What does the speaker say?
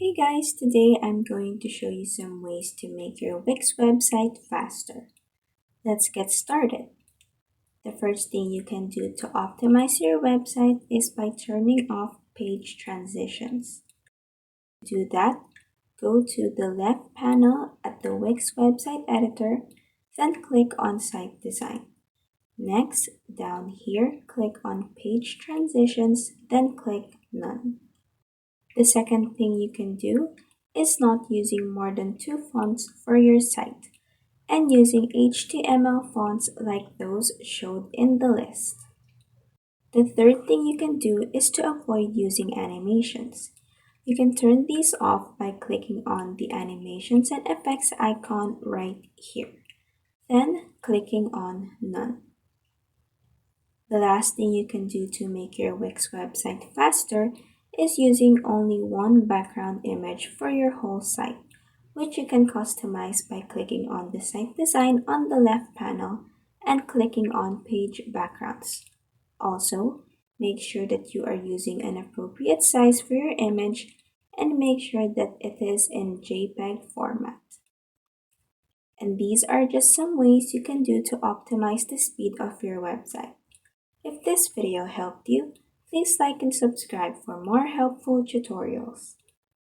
Hey guys, today I'm going to show you some ways to make your Wix website faster. Let's get started. The first thing you can do to optimize your website is by turning off page transitions. To do that, go to the left panel at the Wix website editor, then click on Site Design. Next, down here, click on Page Transitions, then click None. The second thing you can do is not using more than two fonts for your site and using HTML fonts like those showed in the list. The third thing you can do is to avoid using animations. You can turn these off by clicking on the animations and effects icon right here, then clicking on None. The last thing you can do to make your Wix website faster is using only one background image for your whole site, which you can customize by clicking on the site design on the left panel and clicking on page backgrounds. Also, make sure that you are using an appropriate size for your image and make sure that it is in JPEG format. And these are just some ways you can do to optimize the speed of your website. If this video helped you, please like and subscribe for more helpful tutorials.